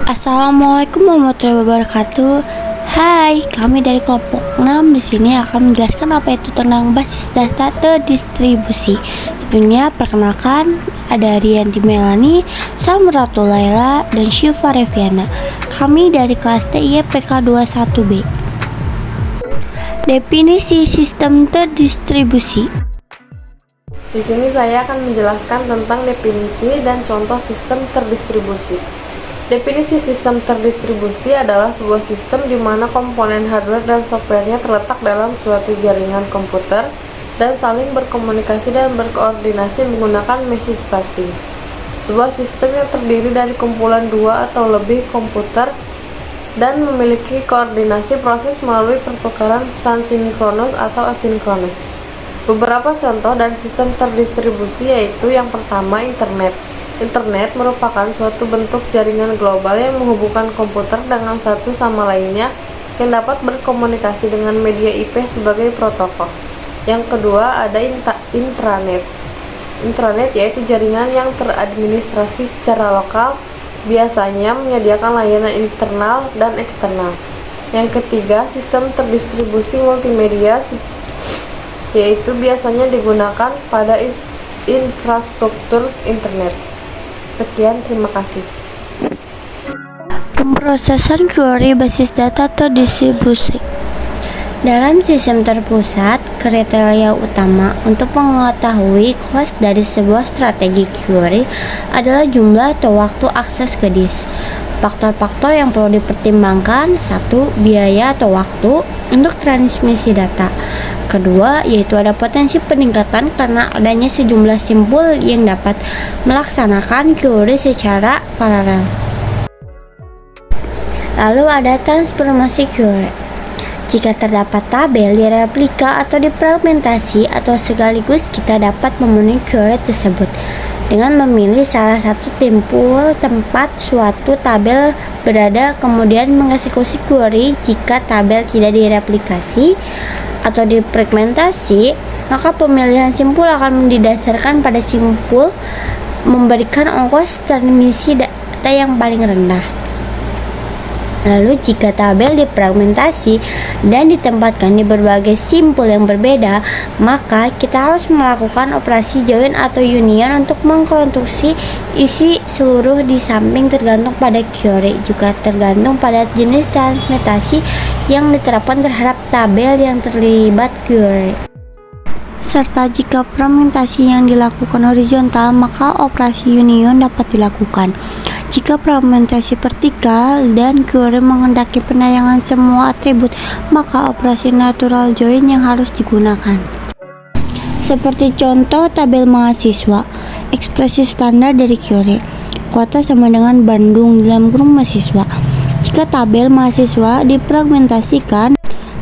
Assalamualaikum warahmatullahi wabarakatuh. Hai, kami dari kelompok 6 di sini akan menjelaskan apa itu tentang basis data terdistribusi. Sebelumnya perkenalkan, ada Rianti Melani, Samratu Laila, dan Syifa Reviana. Kami dari kelas TIPK 21B. Definisi sistem terdistribusi. Di sini saya akan menjelaskan tentang definisi dan contoh sistem terdistribusi. Definisi sistem terdistribusi adalah sebuah sistem di mana komponen hardware dan softwarenya terletak dalam suatu jaringan komputer dan saling berkomunikasi dan berkoordinasi menggunakan message passing. Sebuah sistem yang terdiri dari kumpulan dua atau lebih komputer dan memiliki koordinasi proses melalui pertukaran pesan sinkronus atau asinkronus. Beberapa contoh dari sistem terdistribusi yaitu yang pertama, internet. Internet merupakan suatu bentuk jaringan global yang menghubungkan komputer dengan satu sama lainnya yang dapat berkomunikasi dengan media IP sebagai protokol. Yang kedua, ada intranet. Intranet yaitu jaringan yang teradministrasi secara lokal, biasanya menyediakan layanan internal dan eksternal. Yang ketiga, sistem terdistribusi multimedia yaitu biasanya digunakan pada infrastruktur internet. Sekian, terima kasih. Pemrosesan query basis data terdistribusi. Dalam sistem terpusat, kriteria utama untuk mengetahui cost dari sebuah strategi query adalah jumlah atau waktu akses ke disk. Faktor-faktor yang perlu dipertimbangkan: 1. Biaya atau waktu untuk transmisi data. Kedua, yaitu ada potensi peningkatan karena adanya sejumlah simpul yang dapat melaksanakan query secara paralel. Lalu ada transformasi query. Jika terdapat tabel di replika atau difragmentasi atau sekaligus, kita dapat memenuhi query tersebut dengan memilih salah satu simpul tempat suatu tabel berada, kemudian mengeksekusi query. Jika tabel tidak direplikasi atau difragmentasi, maka pemilihan simpul akan didasarkan pada simpul memberikan ongkos transmisi data yang paling rendah. Lalu jika tabel difragmentasi dan ditempatkan di berbagai simpul yang berbeda, maka kita harus melakukan operasi join atau union untuk mengkonstruksi isi seluruh di samping tergantung pada query, juga tergantung pada jenis transmitasi yang diterapkan terhadap tabel yang terlibat query. Serta jika fragmentasi yang dilakukan horizontal, maka operasi union dapat dilakukan. Jika fragmentasi vertikal dan query menghendaki penayangan semua atribut, maka operasi natural join yang harus digunakan. Seperti contoh tabel mahasiswa, ekspresi standar dari query, kota sama dengan Bandung dalam kurung mahasiswa. Jika tabel mahasiswa difragmentasikan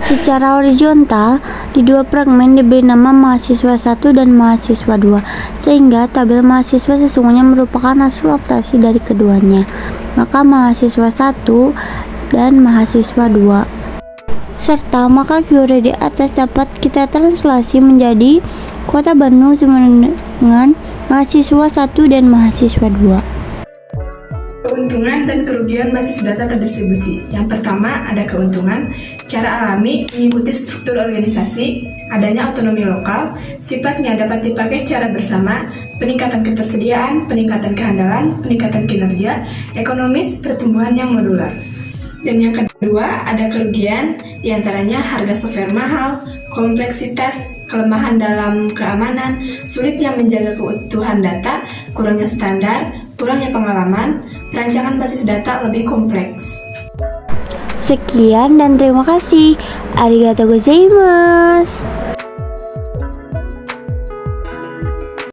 secara horizontal, di dua fragmen diberi nama mahasiswa 1 dan mahasiswa 2, sehingga tabel mahasiswa sesungguhnya merupakan hasil operasi dari keduanya, maka mahasiswa 1 dan mahasiswa 2. Serta maka query di atas dapat kita translasi menjadi kota Bandung sama dengan mahasiswa 1 dan mahasiswa 2. Keuntungan dan kerugian basis data terdistribusi. Yang pertama, ada keuntungan secara alami mengikuti struktur organisasi, adanya otonomi lokal, sifatnya dapat dipakai secara bersama, peningkatan ketersediaan, peningkatan kehandalan, peningkatan kinerja, ekonomis, pertumbuhan yang modular. Dan yang kedua, ada kerugian, diantaranya harga software mahal, kompleksitas, kelemahan dalam keamanan, sulitnya menjaga keutuhan data, kurangnya standar, kurangnya pengalaman, perancangan basis data lebih kompleks. Sekian dan terima kasih. Arigatou gozaimasu.